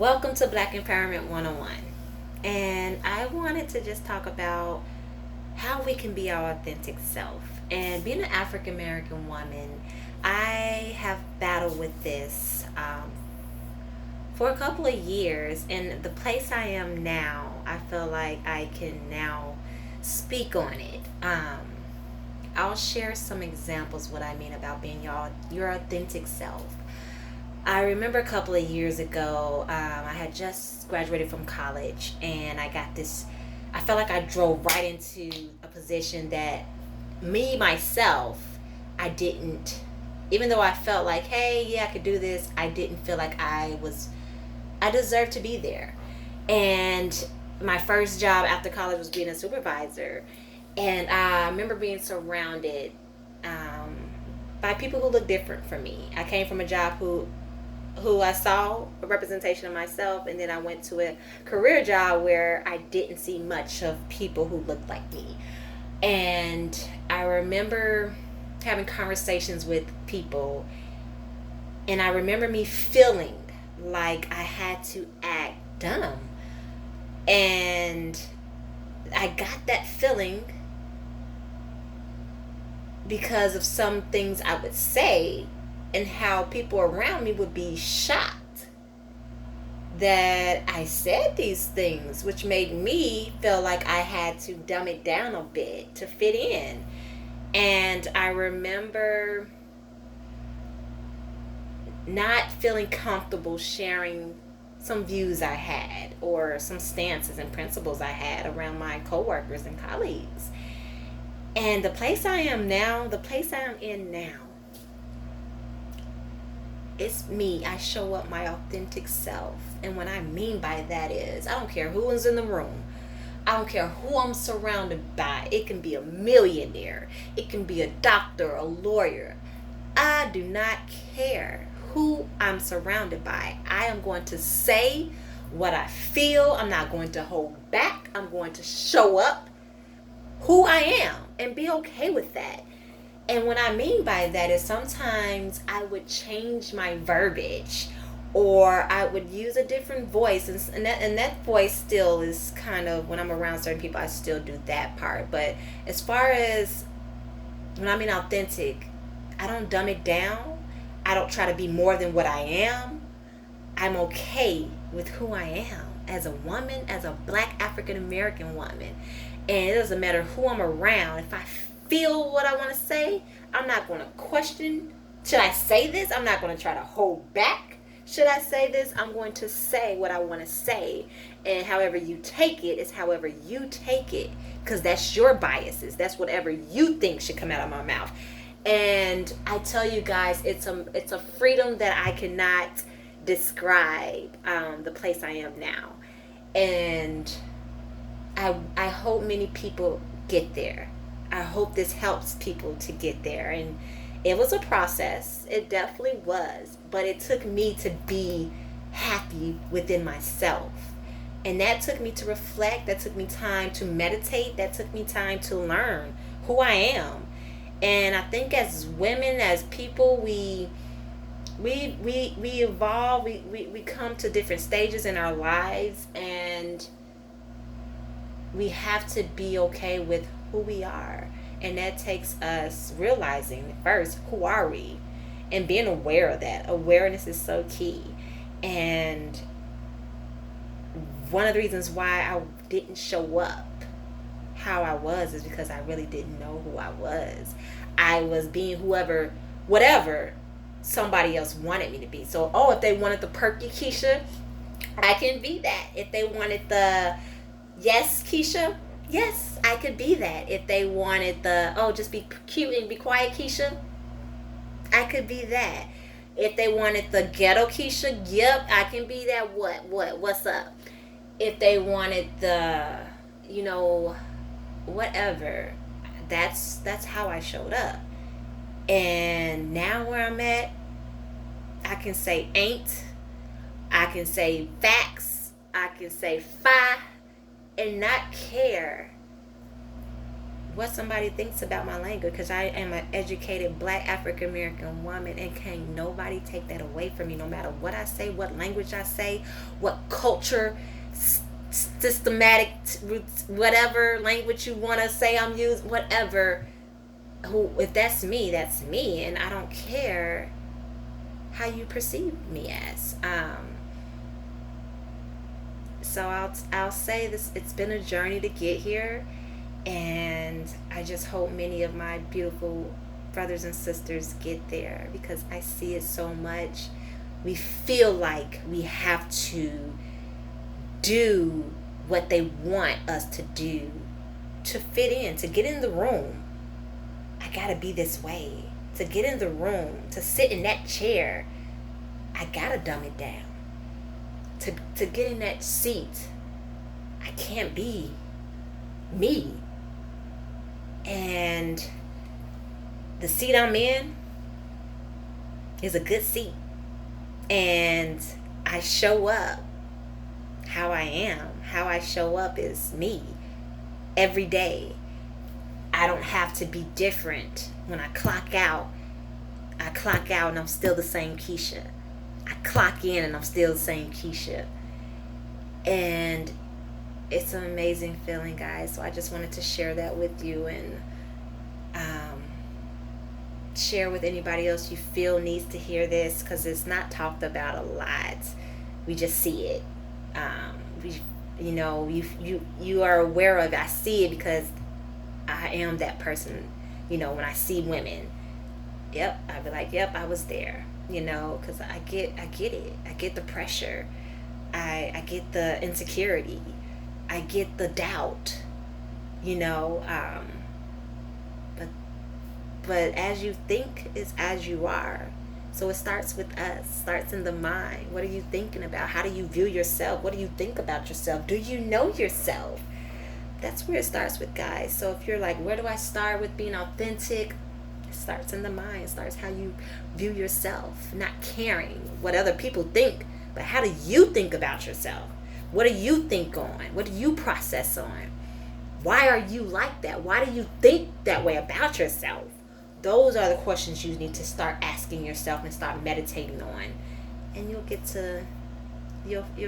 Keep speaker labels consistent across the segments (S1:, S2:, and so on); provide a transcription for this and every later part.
S1: Welcome to Black Empowerment 101. And I wanted to just talk about how we can be our authentic self. And being an African American woman, I have battled with this for a couple of years. And the place I am now, I feel like I can now speak on it. I'll share some examples what I mean about being your authentic self. I remember a couple of years ago, I had just graduated from college, and I got this. I felt like I drove right into a position that me myself, I didn't. Even though I felt like, hey, yeah, I could do this, I didn't feel like I deserved to be there. And my first job after college was being a supervisor, and I remember being surrounded um, by people who looked different from me. I came from a job who I saw a representation of myself, and then I went to a career job where I didn't see much of people who looked like me. And I remember having conversations with people, and I remember me feeling like I had to act dumb. And I got that feeling because of some things I would say and how people around me would be shocked that I said these things, which made me feel like I had to dumb it down a bit to fit in. And I remember not feeling comfortable sharing some views I had or some stances and principles I had around my coworkers and colleagues. And the place I am in now, it's me. I show up my authentic self. And what I mean by that is, I don't care who is in the room. I don't care who I'm surrounded by. It can be a millionaire. It can be a doctor, a lawyer. I do not care who I'm surrounded by. I am going to say what I feel. I'm not going to hold back. I'm going to show up who I am and be okay with that. And what I mean by that is sometimes I would change my verbiage, or I would use a different voice, and that voice still is kind of, when I'm around certain people, I still do that part. But as far as when I mean authentic, I don't dumb it down. I don't try to be more than what I am. I'm okay with who I am as a woman, as a black African American woman. And it doesn't matter who I'm around. If I feel what I want to say, I'm not going to question, should I say this? I'm not going to try to hold back. Should I say this? I'm going to say what I want to say. And however you take it is however you take it. Because that's your biases. That's whatever you think should come out of my mouth. And I tell you guys, it's a freedom that I cannot describe, the place I am now. And I hope many people get there. I hope this helps people to get there. And it was a process. It definitely was. But it took me to be happy within myself. And that took me to reflect. That took me time to meditate. That took me time to learn who I am. And I think as women, as people, we evolve. We come to different stages in our lives, and we have to be okay with who we are. And that takes us realizing first, who are we? And being aware of that. Awareness is so key. And one of the reasons why I didn't show up how I was is because I really didn't know who I was. I was being whatever somebody else wanted me to be. So, if they wanted the perky Keisha, I can be that. If they wanted the yes Keisha, yes, I could be that. If they wanted the just be cute and be quiet Keisha, I could be that. If they wanted the ghetto Keisha, yep, I can be that. What's up? If they wanted the, whatever, that's how I showed up. And now where I'm at, I can say ain't, I can say facts, I can say fi, and not care what somebody thinks about my language, because I am an educated Black African American woman, and can't nobody take that away from me, no matter what I say, what language I say, what culture, systematic roots, whatever language you want to say I'm using, whatever. Who, if that's me, that's me, and I don't care how you perceive me as. So I'll say this: it's been a journey to get here, and I just hope many of my beautiful brothers and sisters get there, because I see it so much. We feel like we have to do what they want us to do to fit in, to get in the room. I gotta be this way. To get in the room, to sit in that chair, I gotta dumb it down. To get in that seat, I can't be me. And the seat I'm in is a good seat. And I show up how I am. How I show up is me every day. I don't have to be different. When I clock out and I'm still the same Keisha. I clock in and I'm still the same Keisha. And it's an amazing feeling, guys. So I just wanted to share that with you, and share with anybody else you feel needs to hear this, because it's not talked about a lot. We just see it. You are aware of it. I see it because I am that person. When I see women, yep, I'd be like, yep, I was there. Because I get it. I get the pressure. I get the insecurity. I get the doubt. But as you think is as you are. So it starts with us. Starts in the mind. What are you thinking about? How do you view yourself? What do you think about yourself? Do you know yourself? That's where it starts with, guys. So if you're like, where do I start with being authentic? It starts in the mind. It starts how you view yourself. Not caring what other people think, but how do you think about yourself? What do you think on? What do you process on? Why are you like that? Why do you think that way about yourself? Those are the questions you need to start asking yourself and start meditating on. And you'll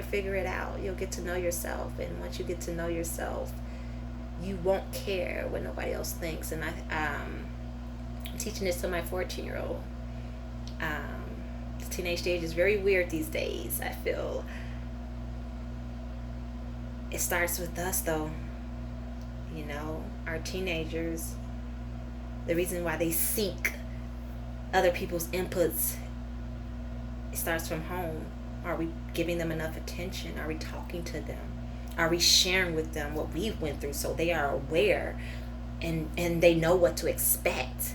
S1: figure it out. You'll get to know yourself. And once you get to know yourself, you won't care what nobody else thinks. And I'm teaching this to my 14-year-old. The teenage stage is very weird these days, I feel. It starts with us, though. Our teenagers, the reason why they seek other people's inputs, it starts from home. Are we giving them enough attention? Are we talking to them? Are we sharing with them what we went through so they are aware and they know what to expect?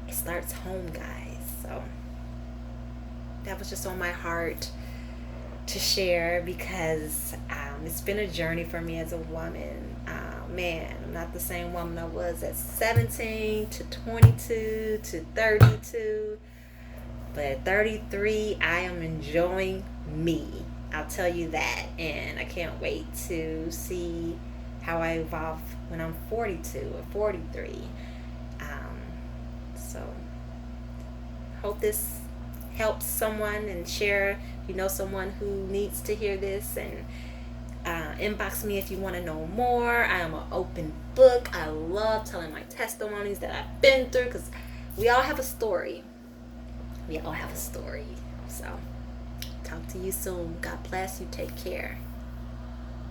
S1: It starts home, guys. So that was just on my heart to share, because it's been a journey for me as a woman. I'm not the same woman I was at 17 to 22 to 32. But at 33, I am enjoying me. I'll tell you that. And I can't wait to see how I evolve when I'm 42 or 43. So hope this helps someone, and share someone who needs to hear this, and inbox me if you want to know more. I am an open book. I love telling my testimonies that I've been through, because we all have a story. So talk to you soon. God bless you. Take care.